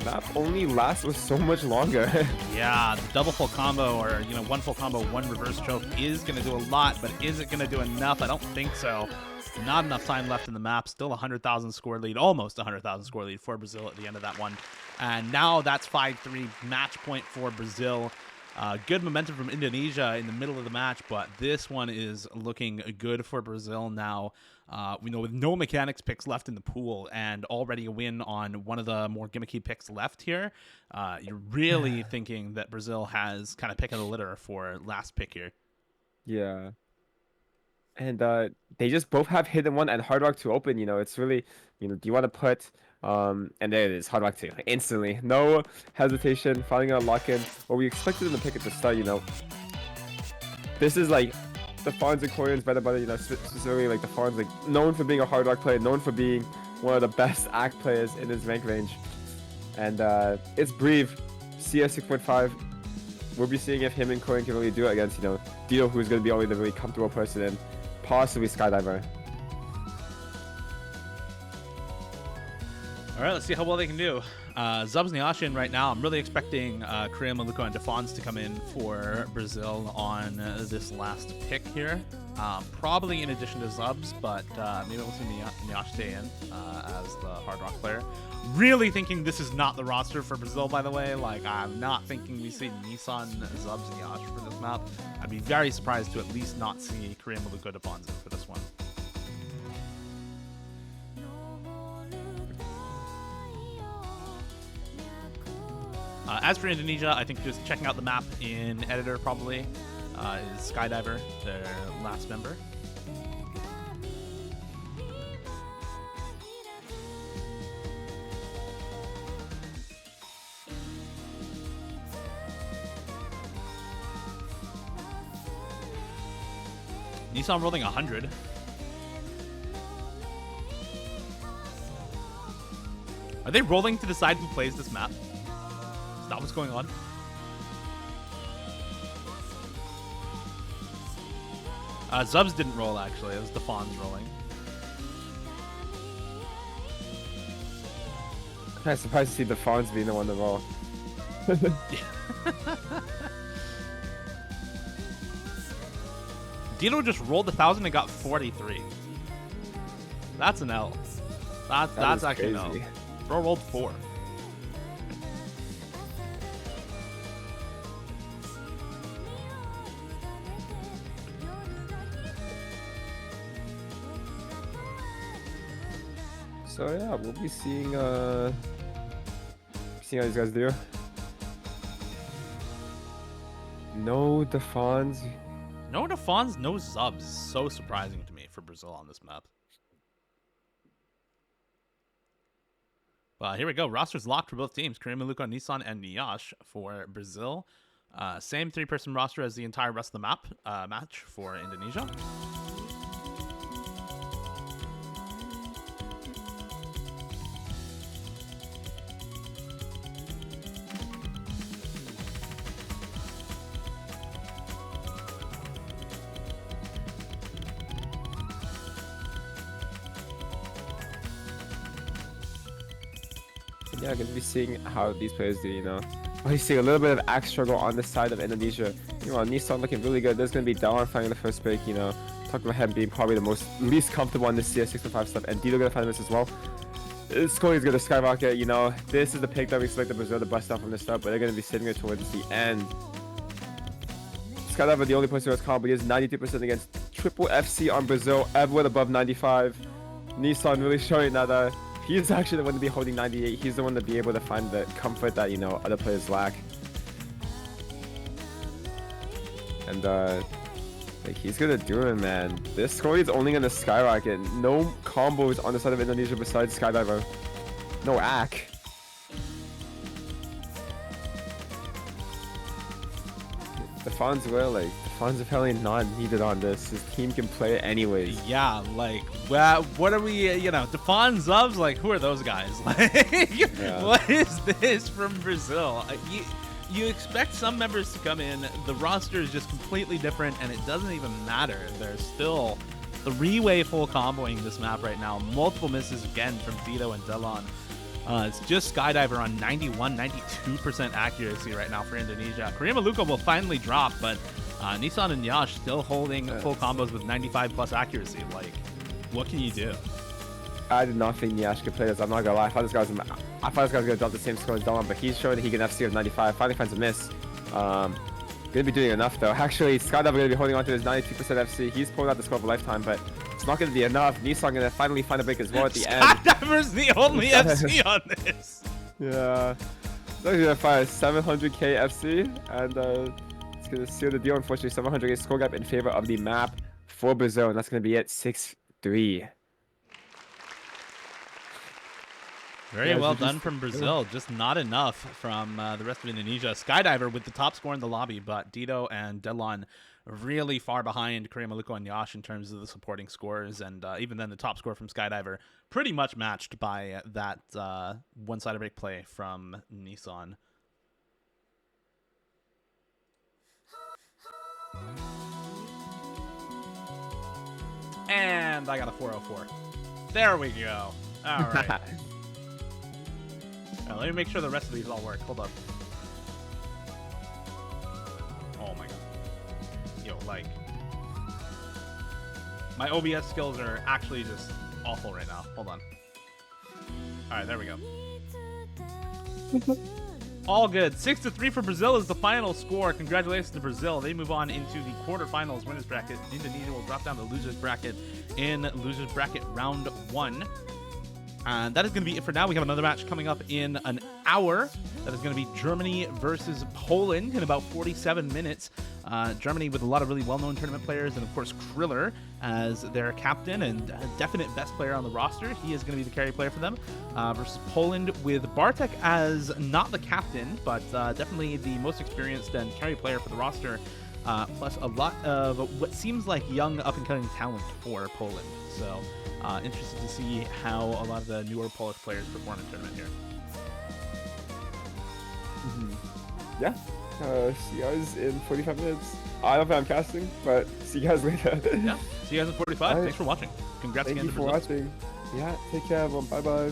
map only lasts with so much longer. Yeah, the double full combo, or, you know, one full combo, one reverse choke is gonna do a lot, but is it gonna do enough? I don't think so. Not enough time left in the map. Still 100,000 score lead, almost 100,000 score lead for Brazil at the end of that one. And now that's 5-3 match point for Brazil. Good momentum from Indonesia in the middle of the match, but this one is looking good for Brazil now. We know with no mechanics picks left in the pool and already a win on one of the more gimmicky picks left here, you're really thinking that Brazil has kind of pick of the litter for last pick here. Yeah. And they just both have Hidden One and Hard Rock 2 open, you know. It's really, you know, do you want to put, and there it is, Hard Rock 2, instantly. No hesitation, finally gonna lock in. What we expected them to pick at the start, you know. This is like the Fawns and Koreans better, you know, specifically like the Fawns, like known for being a Hard Rock player, known for being one of the best ACT players in his rank range. And it's Breathe, CS 6.5. We'll be seeing if him and Korean can really do it against, you know, Dito, who's going to be only the really comfortable person, and possibly Skydiver. All right, let's see how well they can do. Zubs and Yashin right now. I'm really expecting Korea, Maluko, and Defons to come in for Brazil on this last pick here. Probably in addition to Zubs, but maybe we'll see Nyash stay in as the Hard Rock player. Really thinking this is not the roster for Brazil, by the way. Like, I'm not thinking we see Nissan, Zubs, and Yash for this map. I'd be very surprised to at least not see Korea, Maluko, Defons in for this one. As for Indonesia, I think just checking out the map in editor probably is Skydiver, their last member. Nissan rolling 100. Are they rolling to decide who plays this map? Is that what's going on? Zubs didn't roll, actually. It was Defons rolling. I'm surprised to see Defons being the one to roll. Dino just rolled 1,000 and got 43. That's an L. That's actually crazy. An L. Bro rolled 4. So yeah, we'll be seeing how these guys do. No Defons. No Defons, no Zubs. So surprising to me for Brazil on this map. Here we go. Roster's locked for both teams. Korea, Maluko, Nissan, and Nyash for Brazil. Same 3-person roster as the entire rest of the map match for Indonesia. Yeah, going to be seeing how these players do, you know. You see a little bit of axe struggle on the side of Indonesia. You know, Nissan looking really good. There's going to be Dawn finding the first pick, you know. Talking about him being probably the least comfortable on this CS 6.5 stuff. And Dito going to find this as well. Score is going to skyrocket, you know. This is the pick that we expect the Brazil to bust out from the start, but they're going to be sitting here towards the end. Skydiver, the only person who has combo, he is 92% against triple FC on Brazil, everyone above 95. Nissan really showing that he's actually the one to be holding 98. He's the one to be able to find the comfort that, you know, other players lack. And Like, he's gonna do it, man. This score is only gonna skyrocket. No combos on the side of Indonesia besides Skydiver. No ACK. The Fonz were like, the Fonz are probably not needed on this. His team can play it anyways. Yeah, like, well, what are we, Defon Zubs, like, who are those guys? Like, What is this from Brazil? You expect some members to come in, the roster is just completely different, and it doesn't even matter. There's still 3-way full comboing this map right now. Multiple misses again from Vito and Delon. It's just Skydiver on 91, 92% accuracy right now for Indonesia. Korea Maluka will finally drop, but Nissan and Yash still holding full combos with 95 plus accuracy. Like, what can you do? I did not think Yash could play this. I'm not gonna lie. I thought this guy was gonna drop the same score as Delon, but he's showing that he can FC of 95. Finally finds a miss. Gonna be doing enough though. Actually, Skydiver gonna be holding on to his 92% FC. He's pulled out the score of a lifetime, but it's not gonna be enough. Nissan gonna finally find a break as well at the end. Skydiver's the only FC on this. Yeah. So he's gonna fire 700k FC, and it's gonna seal the deal. Unfortunately, 700k score gap in favor of the map for Brazil, and that's gonna be it. 6-3. Very well done from Brazil. Just not enough from the rest of Indonesia. Skydiver with the top score in the lobby, but Dito and Delon really far behind Korea Maluko and Yash in terms of the supporting scores. And even then, the top score from Skydiver pretty much matched by that one-sided break play from Nissan. And I got a 404. There we go. All right. Let me make sure the rest of these all work. Hold up. Oh my god. Yo, like, my OBS skills are actually just awful right now. Hold on. Alright, there we go. All good. 6-3 for Brazil is the final score. Congratulations to Brazil. They move on into the quarterfinals winners bracket. Indonesia will drop down to losers bracket in losers bracket round 1. And that is going to be it for now. We have another match coming up in an hour. That is going to be Germany versus Poland in about 47 minutes. Germany with a lot of really well-known tournament players, and of course Kriller as their captain and definite best player on the roster. He is going to be the carry player for them. Versus Poland with Bartek as not the captain, but definitely the most experienced and carry player for the roster. Plus a lot of what seems like young up-and-coming talent for Poland. So interested to see how a lot of the newer Polish players perform in tournament here. Yeah. See you guys in 45 minutes. I don't know if I'm casting, but see you guys later. Yeah. See you guys in 45. Thanks for watching. Congrats again to Brazil. Thank you for watching. Yeah. Take care, everyone. Bye-bye.